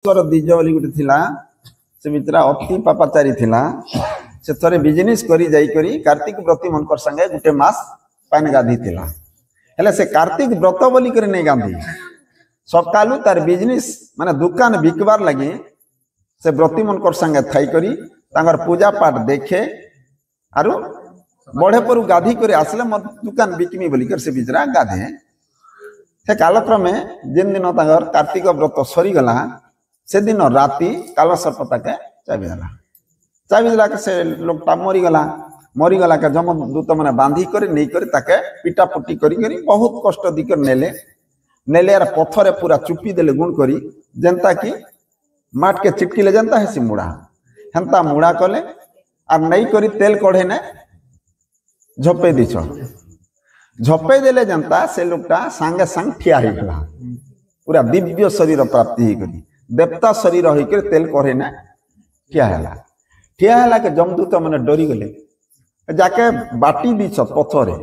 These बोली गोटे थिला से बिचरा अति पापाचारी थिला से थरे बिजनेस करी जाई करी कार्तिक व्रती मनकर संगे गोटे मास पान गाधी थिला हेले से कार्तिक व्रत बोली करे नहीं गांधी सकालू तार बिजनेस माने दुकान बिकबार लगे से व्रती मनकर संगे थाई करी तांगर पूजा पाठ देखे आरु बढ़े पर गाधी करे आसले मत दुकान बिकमी बोली कर से बिचरा गाधे से कालक्रमे जिन दिन तांगर कार्तिक व्रत सरी गला से दिन राति काल सर्पता के चाबी देला के से लोकटा मरीगला के जमदूत मैंने बांधी कर नहीं कर ताके पिटा पुटी करी बहुत कष्ट दिकर नेले यार पथरे पूरा चुपी देले गुण करी जनता की माट के चिटकिले जनता है सी मुड़ा हेंता मुड़ा कले और नहीं करी तेल कढ़े ने झपे दीछ झपे देले जनता से लोकटा सांगे सांग ठिया ही गला पूरा दिव्य शरीर प्राप्ति ही करी देवता शरीर होकर तेल कढ़े ने ठिया के जमदूत मैंने डरी गले जाके बाटी दीछ पथरे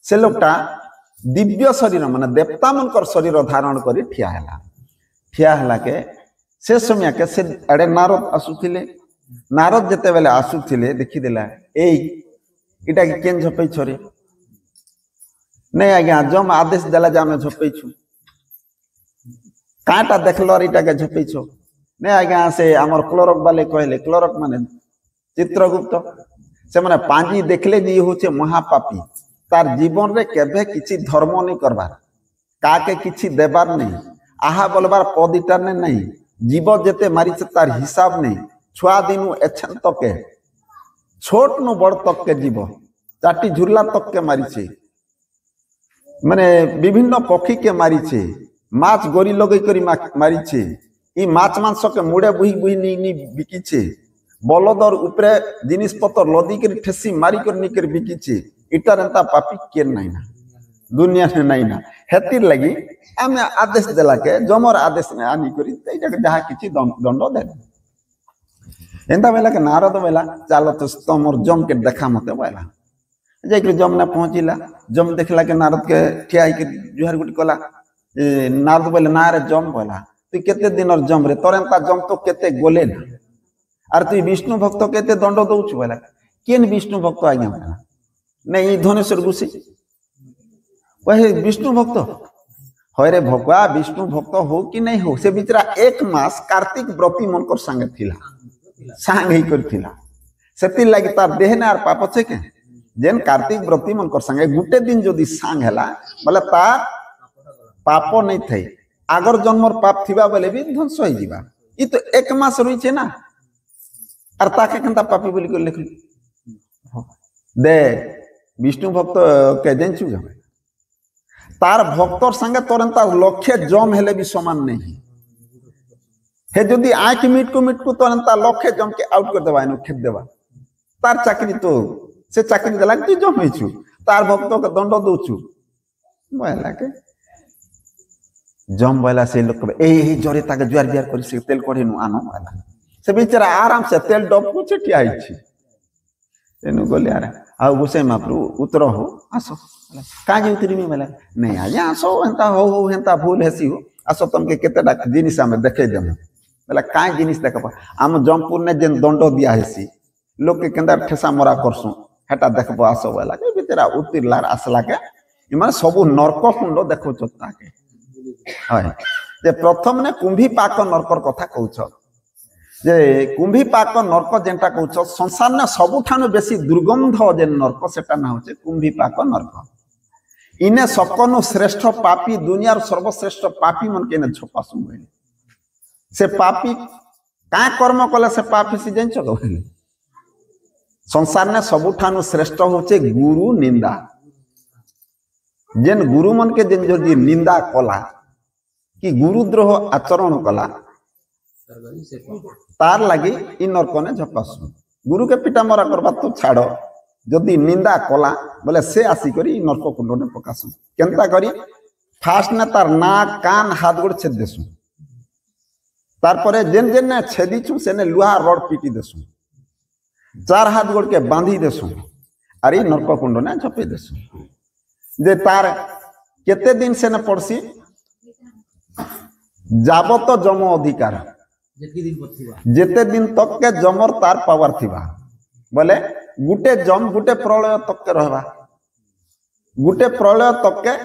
से लोकटा दिव्य शरीर माने देवता मनकर शरीर धारण करी ठिया के से समय के से अड़े नारद आसुथिले नारद जते बेले आसुथिले देखिदेला इटा के केन झपई छरे नहीं आज्ञा जम आदेश देला जे आमे झपई छु काटा देखलो इटा के झपई छु नहीं आज्ञा से हमर क्लर्क वाले कहले क्लर्क माने चित्रगुप्त से माने पांजी देखले जी होचे महापापी तार जीवन रे केबे किछि धर्म नहीं करबार काके किछि देबार नहीं आहा बोलबार पदिटार ने नहीं जीव जेते मारी तार हिसाब नहीं छुआ दिनु एछन तक छोट नु बड़ तक के जीव चाटी झुरला तक के मारी छे माने विभिन्न पक्षी के मारी छे माछ गोरी लगई करी मारी छे ई माछ मांस के मुड़े बुही बुही नी बिकी छे बलदर ऊपरे जिनिस पतर लदी कर ठेसी मारी कर निकर बिकी छे इटार एंता पापी के नहीं ना दुनिया में नहीं ना हेतिर लगी आमे आदेश देला के जमर आदेश में आनी करी एटा के जहा किछि दंड दे एंता बेला के नारद बेला चालो तो तमर जम के देखा मते बेला जाकर जम ना पहुंचिला जम देखला के नारद के ठिया के जुहार गुटी कला नारद बेला ना रे जम बोला तू केते दिनर जम रे तोर एंता जम तो केते गोले ना आर तू विष्णु भक्त केते दंड दउछु बेला केन विष्णु भक्त आज्ञा बेला नहीं धनेश्वर गुसी वही विष्णु भक्त होय रे भगवा विष्णु भक्त हो कि नहीं हो से बिचरा एक मास कार्तिक व्रती मनकर संगे थिला सांग ही कर थिला सेति लागि तार देह ने आर पाप छे के जेन कार्तिक व्रती मनकर संगे गुटे दिन जदी सांग हला बोले तार पाप नहीं थई आगर जन्मर पाप थिबा बेले भी ध्वंस होई जिबा ई तो एक मास रही छे ना आर ताके केनता पापी बोली कर लिखली दे विष्णु भक्त के देंचु तार भक्तर संगे तोरंता लक्ष्य जम हेले भी समान नहीं हे जदि आंख मिट को तोरंता लक्ष्य जम के आउट कर देबा नु खेत देबा तार चाकरी तो से चाकरी देला तू जम हेछु तार भक्त के दंड दोछु बोला के जम बोला से लोग ए जरे ताके जुआर बियार करी से तेल कढ़े नु आनो वाला से बेचारा आराम से तेल डब को छटिया आइछि एनु गोले आरा आ गुसे मापरू उतर हो आसो काजे उतरी में बोला नहीं आजा आसो हेंता हो हेंता भूल हेसी हो आसो तुमके केतेडा जिनिस हमें देखे देम बोला का जिनिस देखबा हम जमपुर ने जेन दंड दिया हेसी लोग के केंदा ठेसा मरा करसु हेटा देखबो आसो बोला के बेचारा उतिरलार आसला के इमान सब नरक कुंड देखो चोता के हाय जे प्रथम ने कुंभी पाक नरकर कथा कहउछ जे कुंभी पाक नरक जेंटा कहउछ संसार ने सबुठानु बेसी दुर्गंध जे नरक सेटा ना होचे कुंभी पाक नरक इने सकनु श्रेष्ठ पापी दुनियार सर्वश्रेष्ठ पापी मन के ने छपा सुन से पापी का कर्म कले से पापी से जेंच कहले संसार ने सबुठानु श्रेष्ठ होचे गुरु निंदा जेन गुरु मन के जेन जो निंदा कला कि गुरुद्रोह आचरण कला तार लगी इ नरक ने झपासु गुरु के पिटा मरा करबा तो छाड़ो जदि निंदा कला बोले से आसी करी नरक कुंड ने पकासु केनता करी फास्ट ने तार नाक कान हाथ गोड़ छेद देसु तार परे जेन जेन ने छेदी छु से ने लुहा रड पीटी देसु चार हाथ गोड़ के बांधी देसु अरे नरक कुंड ने झपे देसु जे तार केते दिन से ने पड़सी जाबत जम अधिकार जेते दिन तक के जमर तार पावर थिबा बोले गुटे जम गुटे प्रलय तक के रहबा गुटे प्रलय तक के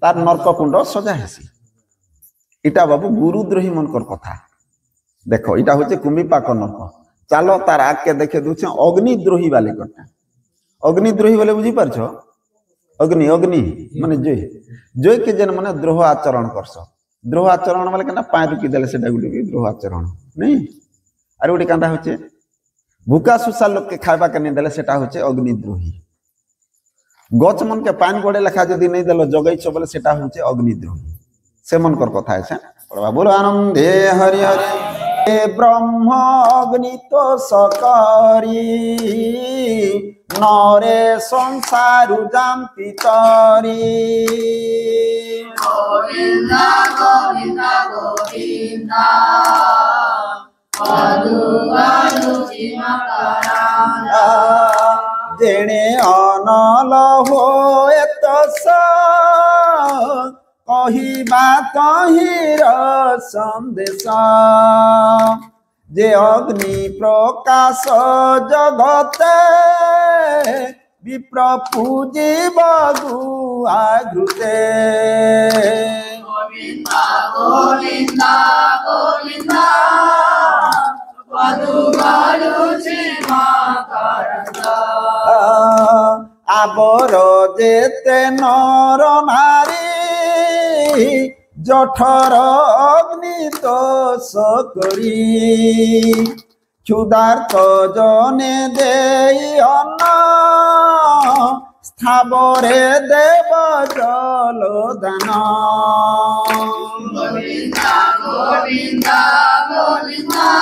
तार नरक कुंड सजा हेसी इटा बाबू गुरुद्रोही मनकर कथा देखो इटा होचे कुंभीपाक नरक चलो तार आग के देखे दूचे अग्निद्रोही वाले कथा अग्निद्रोही वाले बुझी पारछो अग्नि अग्नि माने जय के जन माने द्रोह आचरण करस द्रोह आचरण वाले केना पाए रुकी देले सेटा गुडी द्रोह आचरण नहीं अरे गुडी कांदा होचे भूका सुसा लोग के खाइबा के नहीं देले सेटा होचे अग्निद्रोही गच मन के पान गोड़े लेखा जदी नहीं देलो जगै छ बोले सेटा होचे अग्निद्रोही से मन कर कथा है पढ़वा बोलो आनंदे हरि हरि ब्रह्म अग्नि तो सकरी नरे संसार जामती तरी गोविंदा गोविंदा गोविंदा जेणे अनल होए तस कहिबा तहिर संदेश जे अग्नि प्रकाश जगते विप्र पूजिब गुआघृते गोविंदा गोविंदा गोविंदा आबर जेते नर नारी जठर अग्नि तोष करी क्षुधार्त जने देई अन्न स्थावरे देव जल दान गोविंदा गोविंदा गोविंदा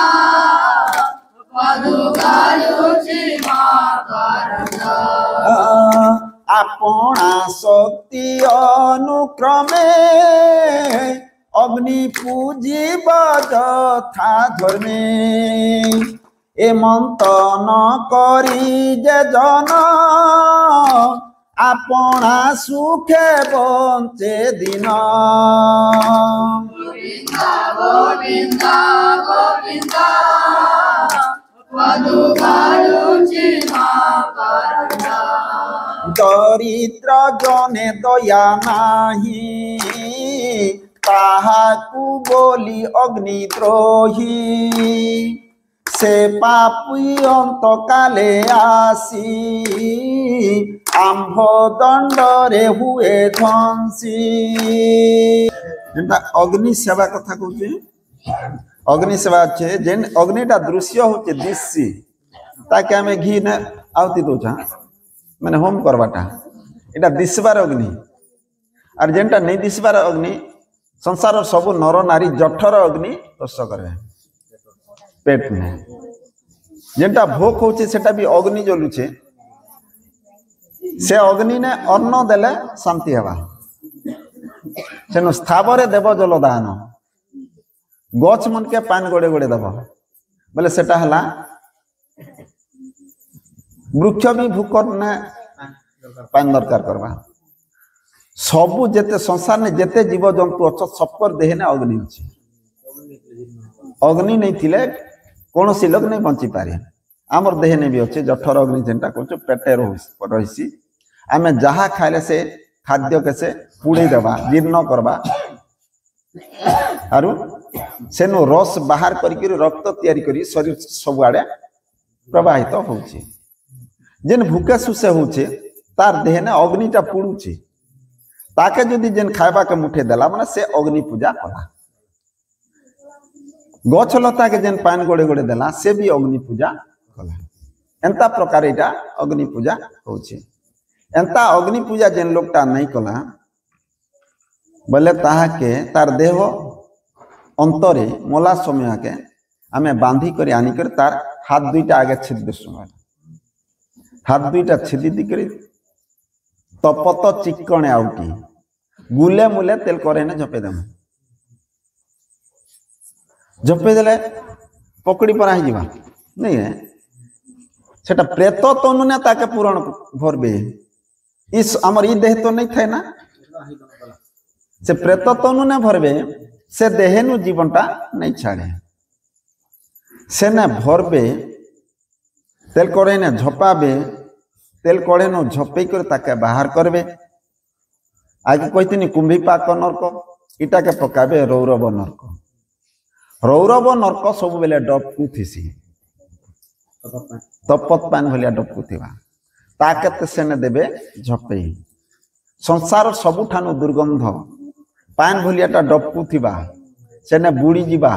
अपना शक्ति अनुक्रमे अग्नि पूजिब यथा धर्मे ए मंथन करी जे जन अपना सुखे बंचे दिन गोविंदा गोविंदा गोविंदा दरिद्र जने दया नाही ताहाकु बोली अग्निद्रोही से पापी अंत काले आसी आंभ दंड रे हुए ध्वंसी अग्नि सेवा कथा कहूँ अग्नि सेवा अच्छे जेन अग्निटा दृश्य होचे दिशी ताकि आम घी ने आहुति दौचा मैंने होम करवाटा इटा दिशबार अग्नि और जेनटा नहीं दिशबार अग्नि संसार सब नर नारी जठर अग्नि तोष करे पेट में जेनटा भोक होचे सेटा भी अग्नि जलुचे से अग्नि ने अन्न देले शांति हवा सेनो स्थावरे देव जल दान गच मन के पान गोड़े गोड़े दब बोले सेटा हला वृक्ष भी भूक ने पान दरकार करवा सबू जेते संसार ने जेते जीव जंतु अच्छ सबकर देह ने अग्नि अच्छी अग्नि नहीं थिले कौन सी लोग नहीं बंची पारे आमर देह ने भी अच्छे जठर अग्नि जेनटा कहूँ पेटे रही आम जहाँ खाइले से खाद्य के से पुड़ी देवा जीर्ण करवा आरु सेनु रस बाहर करी रक्त तैयारी करी शरीर सब आड़े प्रवाहित होउछि जेन भूखे सुसे होउछि तार देह ने अग्निटा पुड़ुछि ताके जदि जेन खाइबा के मुठे देला माने से अग्नि पूजा कला गछ लता के जेन पान गोड़े गोड़े देला से भी अग्नि पूजा कला एंता प्रकार इटा अग्नि पूजा होउछि एंता अग्नि पूजा जेन लोकटा नहीं कला बोले ताहा के तार देह अंतरे मला समय आके आमे बांधी करी आनी कर तार हाथ दुईटा आगे छेद देसु हाथ दुईटा छेदी दी करी तपत चिकणे आउटी गुले मुले तेल करे ने झपे देम झपे देले पकड़ी परा ही जीवा नहीं है सेटा प्रेत तनु ने ताके पूरण भरबे इस हमर ई देह तो नहीं थे ना से प्रेत तनु ने भरबे से देह नु जीवनटा नहीं छाड़े सेने भरबे तेल कड़े ने झपाबे तेल कड़े न झपे कर ताके बाहर करबे आगे कहती कुंभीपाक नर्क इटा के पकाबे रौरव नर्क सब बेले डबकू थीसी तपत पान भलिया डबकू थिबा ताके सेने देबे झपे संसार सबुठानु दुर्गंध पान भलियाटा डबकू थिबा सेने बुड़ी जिबा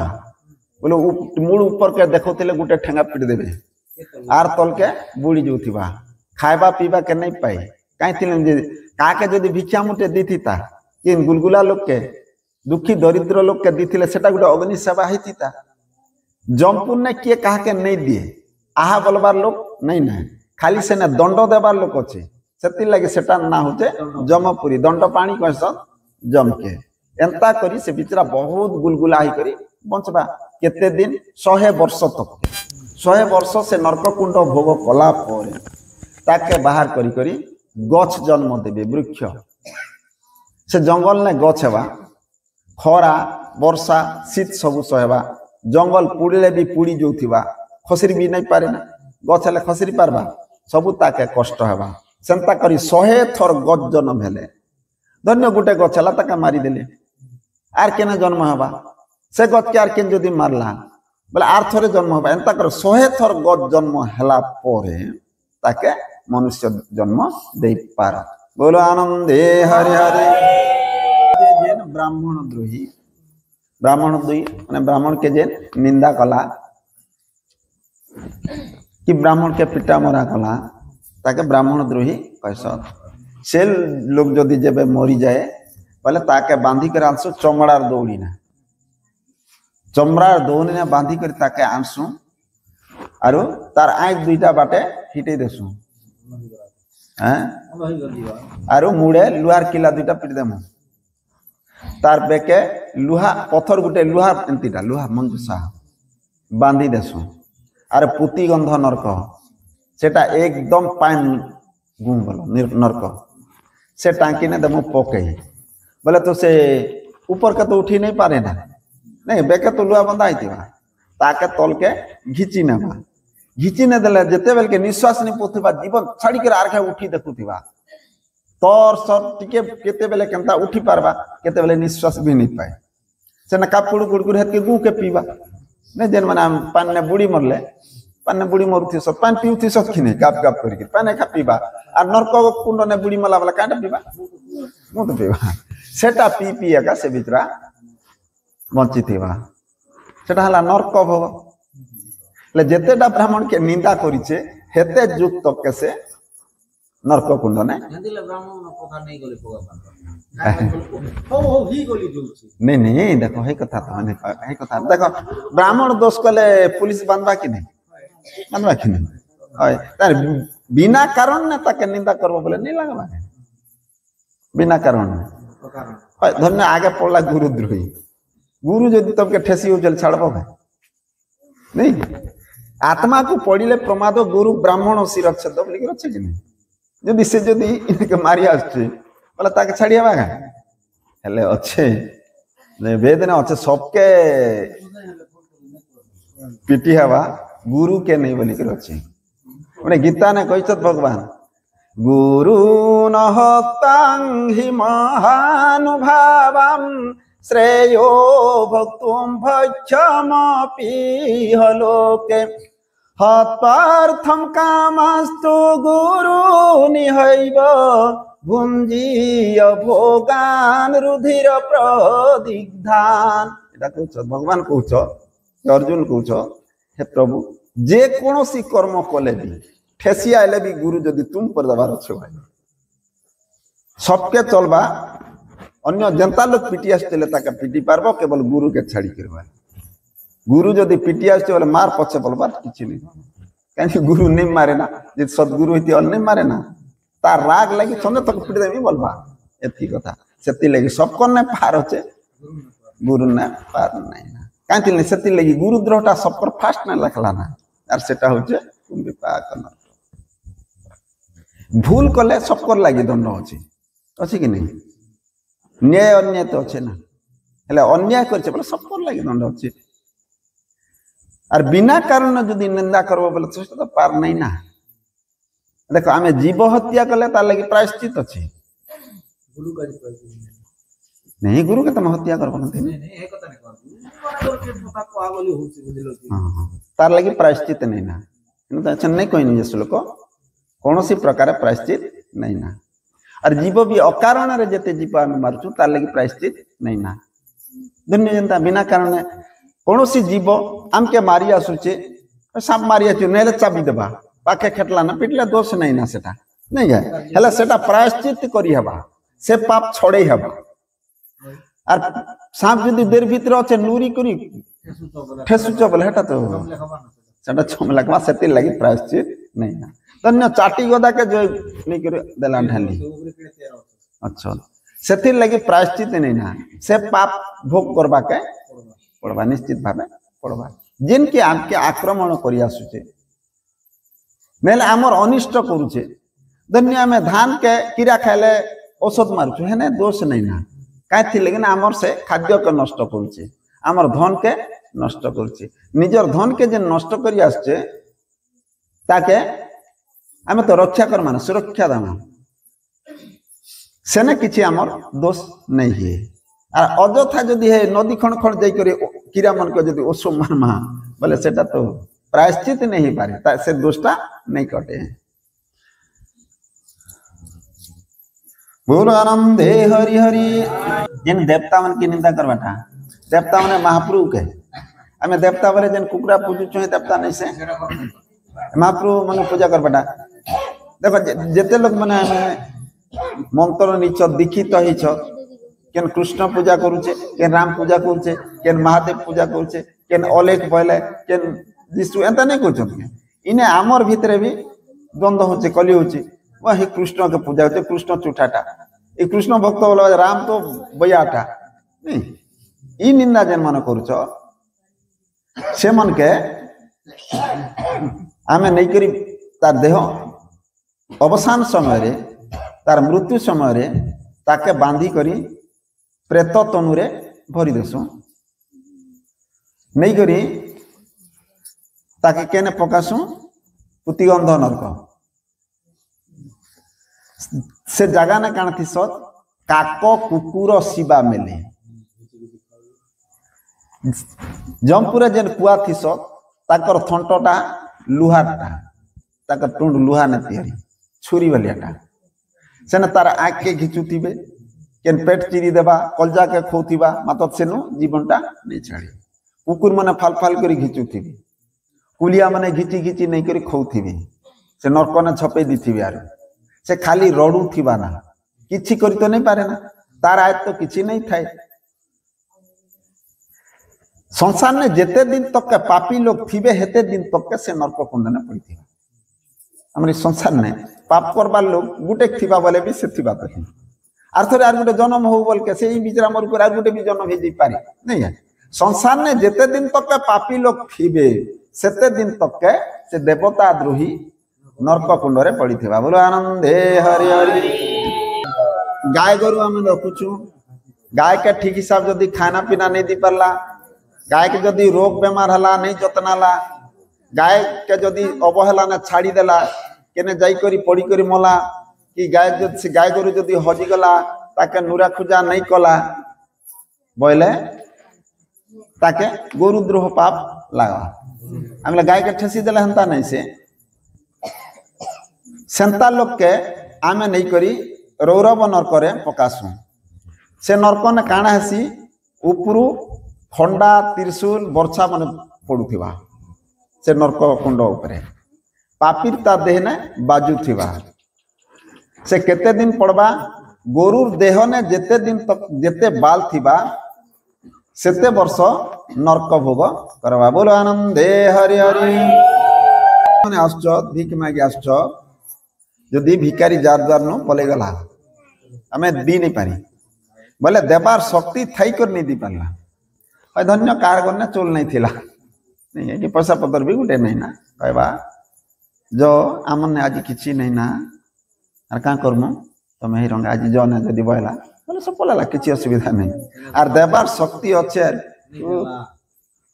बोले मूल ऊपर के देखौतिले गुटे ठेंगा पिट देबे आर तल के बुड़ी जोथिबा खाइबा पीबा के नहीं पाए कहीं काके जदि भिक्षा मुटे दीता कि गुलगुला लोक के दुखी दरिद्र लोक के दीथिले सेटा गुटे अग्नि सेवा हेतिता जमपुर ने किए कहा के नहीं दिए आहा बोलबार लोक नहीं ना खाली सेने दंड देबार लोक अच्छे से लगे सेटा ना होते जमपुरी दंड पानी कहस जम के एंता करी से बिचरा बहुत गुलगुला ही करी बंचबा केते दिन 100 वर्ष तक 100 वर्ष से नरक कुंड भोग कला पर ताके बाहर करी करी गछ जन्म देवे वृक्ष से जंगल ने गछ हेबा खरा वर्षा शीत सबु सहबा जंगल पुड़े भी पुड़ी जोथिबा खसरी भी नहीं पारे ना गछ हेले खसरी पारबा सबु ताके कष्ट हेबा सेंता करी 100 थर गछ जन्म हेले धन्य गुटे गछ हला ताके मारी देले आर केने जन्म हेबा से गछ के आर केन जदि मारला बोले आर थरे जन्म हेबा एंता कर 100 थर गछ जन्म हेला परे ताके मनुष्य जन्म दे पार बोलो आनंदे हरे हरे जेन ब्राह्मण द्रोही माने ब्राह्मण के जेन निंदा कला कि ब्राह्मण के पिटा मरा कला ताके ब्राह्मण द्रोही कैस से लोग जदि जेबे मरी जाए बोले ताके बांधी कर आंसू चमड़ार दौड़ी ना चमड़ार दौड़ी ना बांधी कर ताके आंसू आरो तार आँख दुईटा बाटे हिटे देसु आरो मुड़े लुहार किला दुईटा पिट देमु तार बेके लुहा पत्थर गुटे लुहा एंतीटा लुहा मंजुसा बांधी देसु आर पुती गंध नरक सेटा एकदम पान गुंगल नरक से टांकी ने देमु पके बोले तो से ऊपर के तो उठी नहीं पारे ना नहीं बेके तो लुहा बंधा आईतिबा ताके तल के घिची नेबा घिची ने देले जेते बेल के निश्वास नहीं पोथिबा जीवन छाड़ी के आरखे उठी देखुथिबा तोर सर टिके केते बेले केनता उठी पारबा केते बेले निश्वास भी नहीं पाए से ना कापुड़ गुड़गुड़ हेत के गु के पीबा ने जेन माने पान ने बुड़ी मरले पान ने बुड़ी मरुथि सब पान पीउथि सब खिने गाप गाप करके पान खा पीबा आ नरक कुंड ने बुड़ी मला वाला काटा पीबा मु तो पीबा सेटा पी पी का से बितरा बंचिथिबा सेटा हला नरक भोग ले जेतेटा ब्राह्मण के निंदा करिছে हेते जुग तक के से नरक कुंड ने नंदिले ब्राह्मण पोखा नहीं गले पोखा हो ही गली जोछि नहीं देखो हे कथा तो माने हे कथा देखो ब्राह्मण दोष कले पुलिस बांधबा कि नहीं होय तार बिना कारण ने ताके निंदा करबो बोले नहीं लागबा बिना कारण होय धन्य आगे पड़ला गुरुद्रोही गुरु जदि तबके ठेसी उजल छाड़बो नहीं आत्मा को पड़िले प्रमाद गुरु ब्राह्मण शिरच्छेद बोलिक रखे कि नहीं जदि से जदि इनके मारी आछे बोला ताके छाड़ियाबा हेले अच्छे वेद ने अच्छे सबके पिटी हवा गुरु के नहीं बोलिक रखे माने गीता ने कहत भगवान गुरु न हतां हि महानुभावं श्रेयो भक्तुं भक्षमपि हलोके हत्वार्थं कामस्तु गुरुनिहैव भुञ्जीय भोगान् रुधिर प्रदिग्धान् एटा कहछ भगवान कहछ अर्जुन कहछ हे प्रभु जे कोनोसी कर्म कले भी ठेसी आइले भी गुरु जदि तुम पर दबार छ भाई सबके चलबा अन्य जनता लोग पिटी आसते ताके पिटी पारबो केवल गुरु के छाड़ी करबा गुरु जदि पिटी आसते बोले मार पछे बोलबा किछि नहीं काहे गुरु नहीं मारे ना जे सद्गुरु हिति अल नहीं मारे ना तार राग लागि छने तक पिटी देबी बोलबा एथि कथा सेति लागि सब कोन ने पार होचे गुरु ने पार नहीं ना काहे ने सेति लागि गुरु द्रोहटा सब पर फास्ट न लखला ना आर सेटा होचे तुम विपाक न भूल कले सब कर लागि दंड होची अछि कि नहीं न्याय अन्याय तो अच्छे ना हेले अन्याय करछे बोले सब कर लागि दंड अछि और बिना कारण जदि निंदा करबो बोले तो पार नहीं ना। देखो आमे जीव हत्या कले तार लगी प्रायश्चित अछि गुरु का प्रायश्चित नहीं गुरु के तुम हत्या करबो नहीं नहीं एक कथा नहीं कर के पता को आगली होछि बुझलो कि हां तार लगी प्रायश्चित नहीं ना किंतु अच्छा नहीं कोई नहीं श्लोक कौन सी प्रकार प्रायश्चित नहीं ना। और जीव भी अकारण रे जते जीव आमे मारछु तार लगी प्रायश्चित नहीं ना। दुनिया जनता बिना कारण कौन सी जीव आमके मारी आसुचे सांप मारी आछु नेले चाबी देबा पाखे खेटला ना पिटला दोष नहीं ना सेटा नहीं है हला सेटा प्रायश्चित करी हबा से पाप छोड़े हबा। और सांप जदि देर भीतर अच्छे नूरी करी ठेसु चबल हेटा तो सेटा छमला कमा सेति लगी प्रायश्चित नहीं ना। तन्य चाटी गदा के जो नहीं करे देला ढाली अच्छा सेति लगी प्रायश्चित नहीं ना से पाप भोग करबा के पड़वा निश्चित भावे पड़वा जिनके आमके आक्रमण करी आसुचे नेले आमर अनिष्ट करूचे दुनिया में धान के कीड़ा खाइले औषध मारुचे हेने दोष नहीं ना काथि लेकिन आमर से खाद्य के नष्ट करूचे आमर धन के नष्ट करूचे निजर धन के जे नष्ट करी आसचे ताके आमे तो रक्षा कर माने सुरक्षा दामा सेने किछि आमर दोष नहीं है। और अजथा जदि है नदी खण खण जाई करे कीड़ा मन को जदि ओसो मारमा बोले सेटा तो प्रायश्चित नहीं पारे से दोषटा नहीं कटे। बोलो आनंदे हरि हरि जिन देवता मन की निंदा करबाटा देवता माने महाप्रभु के आमे देवता बोले जन कुकुरा पूजु छ देवता नहीं से महाप्रभु मन पूजा करबाटा देखो जेते लोग माने मंत्र निच दीक्षित हिच केन कृष्ण पूजा करूचे केन राम पूजा करूचे केन महादेव पूजा करूचे केन अलेख बोले केन जिसु एंता नहीं कहते इने आमर भितरे भी द्वंद्व होचे कली होचे वही कृष्ण के पूजा होचे कृष्ण चुठाटा ए कृष्ण भक्त बोला राम तो बयाटा नहीं ई निंदा जन मन करूचो से मन के आमे नहीं करी तार देह अवसान समय रे तार मृत्यु समय रे ताके बांधी करी प्रेत तनुरे भरी देसु नहीं करी ताके केने पकासु पुतिगंध नरक से जगह ने कान थी सत काको कुकुर शिवा मेले जमपुरे जेन कुआ थी सत ताकर थंटटा लुहाटा ताकर टुंड लुहा ने तैयारी छुरी वालियाटा सेने तार आँख के घिचुथिबे केन पेट चिरी देबा कलजा के खोथिबा मातत सेनु जीवनटा नहीं छाड़ी कुकुर माने फाल फाल करी घिचुथिबे कुलिया माने घिची घिची नहीं करी खौथिबे से नरक ने छपे दिथिबे आरो से खाली रडू थिबा ना किछि करी तो नहीं पारे ना तार आयत तो किछि नहीं थाए। संसार ने जेते दिन तक के पापी लोग थिबे हेते दिन तक के से नरक कुंड ने पड़िथिबा हमरे संसार ने पाप करबा लोग गुटे थिबा बोले भी से थिबा तो आर्थरे आर गुटे जन्म हो बोल के से बिचरा मोर को आर गुटे भी जन्म हे जी पारे नहीं है। संसार ने जेते दिन तक के पापी लोग थिबे सेते दिन तक के से देवता द्रोही नरक कुंड रे पड़िथिबा। बोलो आनंदे हरि हरि। गाय गोरु हम रखुछु गाय के ठीक हिसाब जदी खाना पीना नहीं दी परला गाय के जदी रोग बेमार हला नहीं जतनाला गाय के जदी अवहेला ने छाड़ी देला केने जाई करी पड़ी करी मला कि गाय जदी गाय गोरु जदी हजी गला ताके नुरा खुजा नहीं कला बोले ताके गोरु द्रोह पाप लगा हमला गाय के ठेसी देला हंता नहीं से सेंता लोग के आमे नहीं करी रौरव नरक रे पकासु से नरक ने काना हसी उपरु खंडा त्रिशूल वर्षा माने पडुथिबा से नरक कुंड उपरे पापीर ता देह ने बाजू थिबा से केते दिन पड़बा गोरुर देह ने जेते दिन तक जेते बाल थिबा सेते वर्ष नरक भोग करबा। बोलो आनंदे हरि हरि। माने आश्च भीख मागी आश्च जदि भिकारी जार द्वार नो पले गला हमें दी नहीं पारी बोले देवार शक्ति थाई कर नहीं दी पारला धन्य कार करने चोल नहीं थिला नहीं है कि पैसा पतर भी गुटे नहीं ना कहबा जो आमन ने आज किछि नहीं ना आर का करमु तमे ही रंगा आज जो ने जदी बहला बोले सब पलाला किछि असुविधा नहीं आर देवार शक्ति अच्छे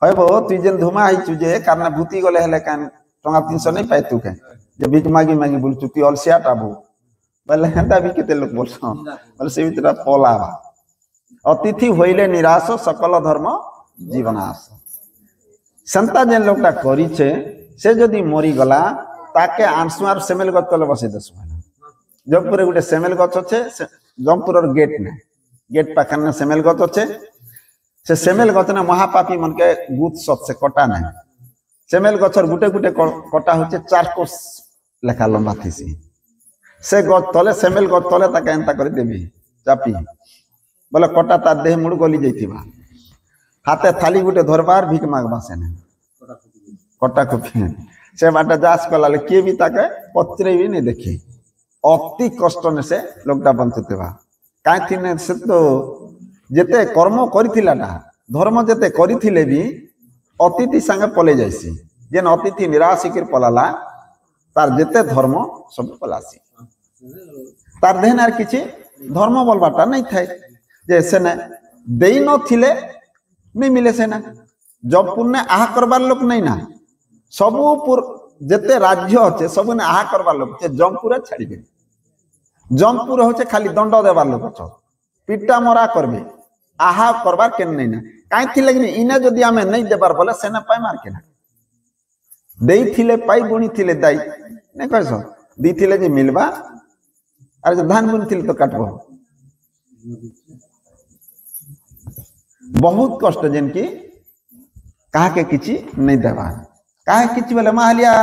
हबो तु जेन धुमा आइचु जे कारण भूति गले हेले कान टंगा 300 नहीं पाए तू के जे भिक मागी मागी बोलचु तु अलसिया टाबो बोले हेंदा भी केते लोग बोलछो बोले से भीतर पलावा अतिथि होइले निराश सकल धर्म जीवनाश संता जेन लोकटा करिछे से जदी मरी गला ताके आंसुआर सेमेल गछ तले बसे दसु जमपुर गुटे सेमेल गछ छे जमपुरर गेट ने गेट पाखन सेमेल गछ छे से सेमेल गछ ने महापापी मन के गुत सत से कटा नहीं सेमेल गछर गुटे गुटे कटा होचे 4 कोस लेखा लंबा थीसी से गछ तले सेमेल गछ तले ताके एंता करि देबी चापी बोले कटा तार देह मुड़ गली जाइथिबा हाथे थाली गुटे धरबार भिक मागबा सेने कटा कुपी से बाटा जास कलाले के भी ताके पत्रे भी नहीं देखी अति कष्ट ने से लोकटा बंचुतेबा काई थिने से तो जेते कर्म करिथिलाटा धर्म जेते करिथिले भी अतिथि संगे पले जाइसी जेन अतिथि निराश कर पलाला तार जेते धर्म सब पलासी तार देहन आर किछि धर्म बोलबाटा नहीं थाए जे सेने देई न थिले नहीं मिले सेना जब पुण्य आहा करबार लोक नहीं ना सबुपुर जेते राज्य अच्छे सब ने आहा करबार लोक छे जमपुर छाड़िबे जमपुर होचे खाली दंड देबार लोक छ पिटा मरा करबे आहा करबार केन नहीं ना काई थिले कि इने जदी हमें नहीं देबार बोले सेना पाई मार केना देई थिले पाई गुणी थिले दाई नहीं कहसो दी थिले जे मिलबा अरे जो धान बुन थिले तो काटबो बहुत कष्ट जेन की कहा के किछि नहीं देबा काहे किछि बोले माहलिया